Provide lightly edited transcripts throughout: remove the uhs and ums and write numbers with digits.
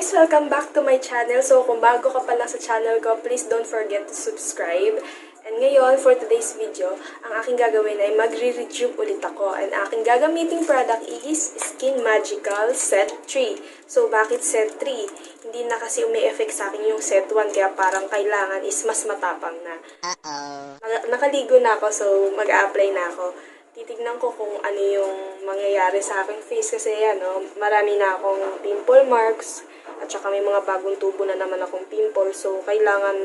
guys! Welcome back to my channel. So, kung bago ka pa lang sa channel ko, please don't forget to subscribe. And ngayon, for today's video, ang aking gagawin ay magre-review ulit ako. And aking gagamiting product is Skin Magical Set 3. So, bakit Set 3? Hindi na kasi umi-effect sa akin yung Set 1, kaya parang kailangan is mas matapang na. Nakaligo na ako, so mag-a-apply na ako. Titignan ko kung ano yung mangyayari sa aking face kasi marami na akong pimple marks at saka may mga bagong tubo na naman akong pimple, so kailangan,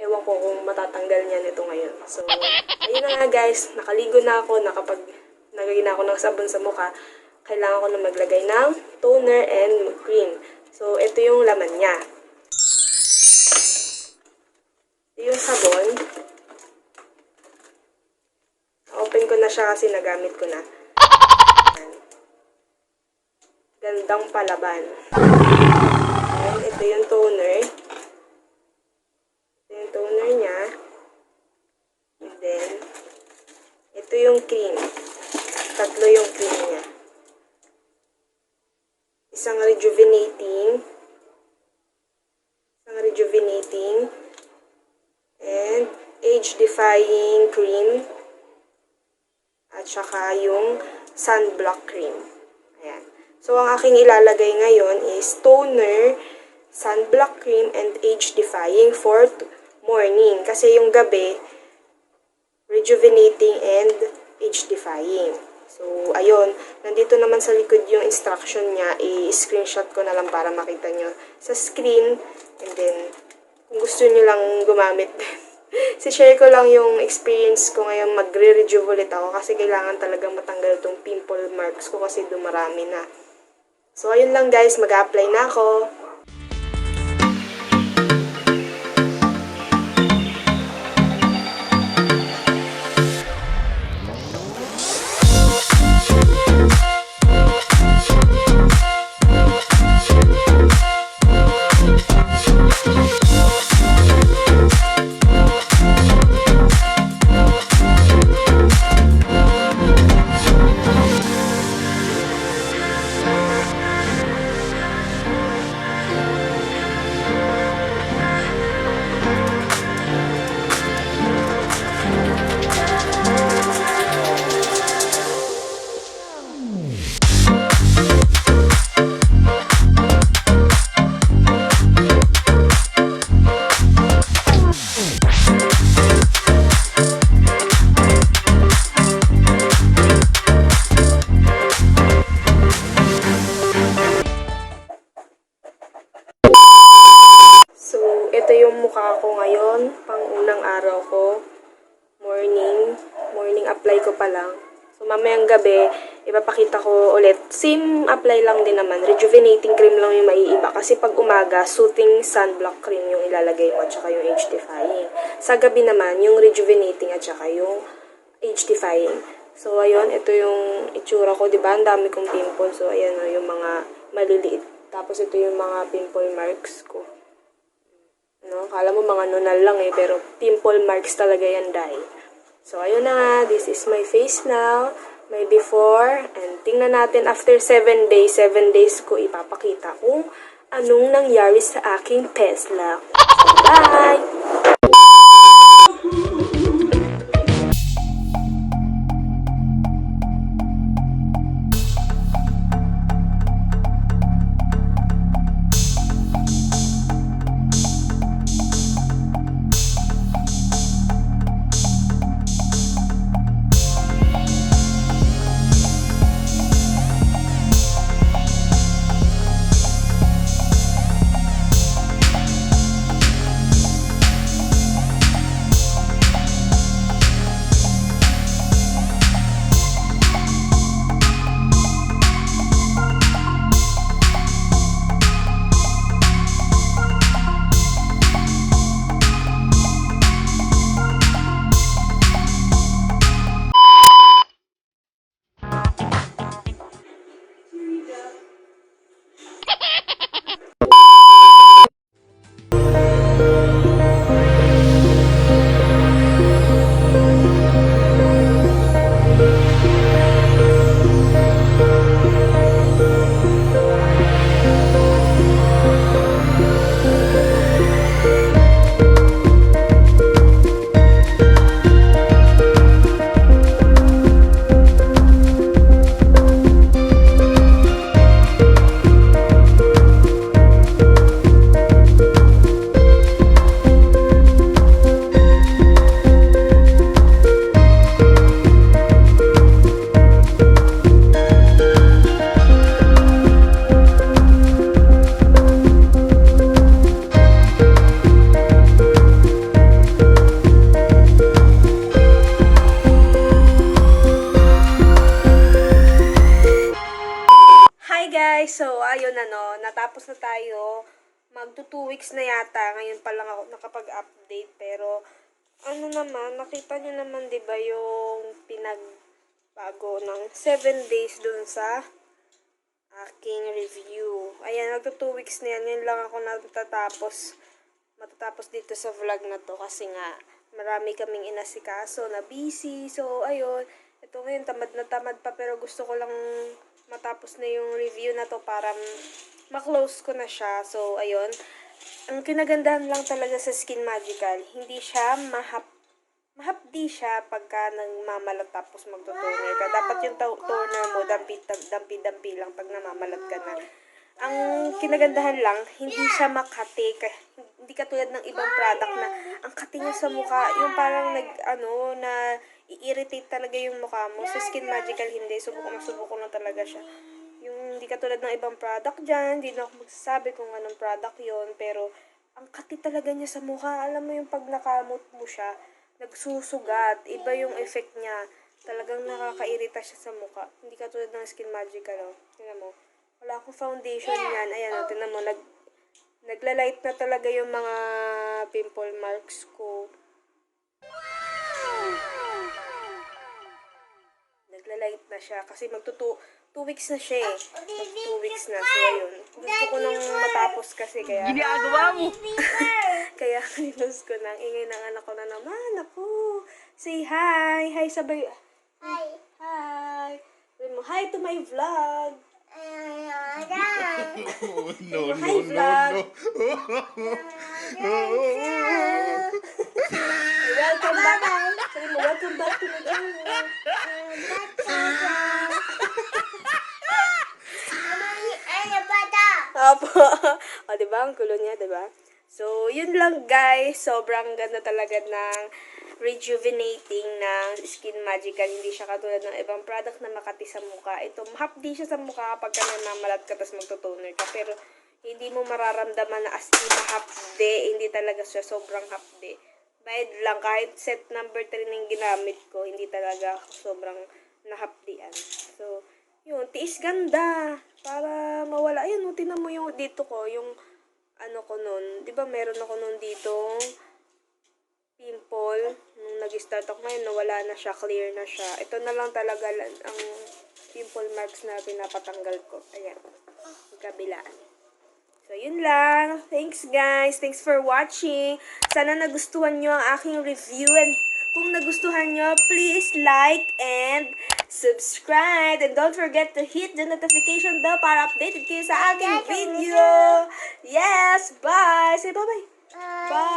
ewan ko kung matatanggal niya nito ngayon. So, ayun na nga guys, nakaligo na ako, nagay na ako ng sabon sa mukha, kailangan ko na maglagay ng toner and cream. So, ito yung laman niya. Ito yung sabon. Open ko na siya kasi nagamit ko na. Gandang palaban. Ayan, ito yung toner. Ito yung toner niya. And then, ito yung cream. Tatlo yung cream niya. Isang rejuvenating, and age-defying cream. At saka yung sunblock cream. Ayan. So, ang aking ilalagay ngayon is toner, sunblock cream, and age-defying for morning. Kasi yung gabi, rejuvenating and age-defying. So, ayun. Nandito naman sa likod yung instruction niya. I-screenshot ko na lang para makita nyo sa screen. And then, kung gusto nyo lang gumamit din. Si-share ko lang yung experience ko ngayon, magre-rejuvenate ako kasi kailangan talagang matanggal itong pimple marks ko kasi dumarami na. So, ayun lang guys, mag-a-apply na ako. Ito yung mukha ko ngayon, pang unang araw ko, morning apply ko pa lang. So mamayang gabi, ipapakita ko ulit, same apply lang din naman, rejuvenating cream lang yung maiiba. Kasi pag umaga, soothing sunblock cream yung ilalagay mo at saka yung age-defying. Sa gabi naman, yung rejuvenating at saka yung age-defying. So ayun, ito yung itsura ko, diba? Ang dami kong pimple, so ayan yung mga maliliit. Tapos ito yung mga pimple marks ko. No, kala mo mga nunal lang pero pimple marks talaga yan dahil. So, ayun na nga. This is my face now. My before. And tingnan natin after 7 days. 7 days ko ipapakita kung anong nangyari sa aking Tesla. Bye! Hi guys! So, ayun natapos na tayo. Magto 2 weeks na yata. Ngayon pa lang ako nakapag-update. Pero, nakita nyo naman, di ba, yung pinagbago ng 7 days dun sa aking review. Ayan, magto 2 weeks na yan. Ngayon lang ako matatapos dito sa vlog na to. Kasi nga, marami kaming inasikaso na busy. So, ayun. Ito ngayon, tamad na tamad pa. Pero gusto ko lang matapos na yung review na to para ma-close ko na siya. So, ayun. Ang kinagandahan lang talaga sa Skin Magical, hindi siya mahapdi siya pagka nagmamalat tapos magto-toner ka. Dapat yung toner mo, dampi-dampi lang pag namamalat ka na. Ang kinagandahan lang, hindi siya makati. Hindi katulad ng ibang product na ang kati niya sa mukha, yung parang na i-irritate talaga yung mukha mo. Sa Skin Magical, hindi. Subok ko na talaga siya. Yung hindi katulad ng ibang product dyan, hindi na ako magsasabi kung anong product yon, pero ang kati talaga niya sa mukha. Alam mo yung pag nakamot mo siya, nagsusugat. Iba yung effect niya. Talagang nakakairita siya sa mukha. Hindi katulad ng Skin Magical, oh. Tingnan mo. Wala akong foundation yan. Ayan, tingnan mo. Naglalight na talaga yung mga pimple marks ko. Naglalight na siya. Kasi magto 2 weeks na siya eh. 2 weeks na. So, ayun. Gusto ko nang matapos kasi kaya... Ginagawa mo! Kaya kalinos ko na. Ingay ng anak ko na naman. Ako. Say hi. Hi sabay. Hi. Hi. Sabi mo, hi to my vlog. No, Hi, vlog. Welcome back. Sabi mo, welcome back to my channel. Apo. O, diba? Ang kulo niya, diba? So, yun lang guys. Sobrang ganda talaga ng rejuvenating ng Skin Magical. Hindi siya katulad ng ibang product na makati sa mukha. Ito, mahapdi siya sa mukha kapag ka namamalat ka tapos magtutoner ka. Pero, hindi mo mararamdaman na as in mahapdi. Hindi talaga siya sobrang hapdi. Bayad lang. Kahit set number 3 na yung ginamit ko, hindi talaga sobrang nahapdian. So, yun, tiis ganda. Para mawala. Ayun, tinan mo yung dito ko, yung ko nun. Diba meron ako nun dito pimple. Nung nag-start ako ngayon, nawala na siya, clear na siya. Ito na lang talaga ang pimple marks na pinapatanggal ko. Ayan, yung kabilaan. So, yun lang. Thanks guys. Thanks for watching. Sana nagustuhan nyo ang aking review. And kung nagustuhan nyo, please like and subscribe. And don't forget to hit the notification bell para updated kayo sa aking video. Yes, bye. Say bye-bye. Bye.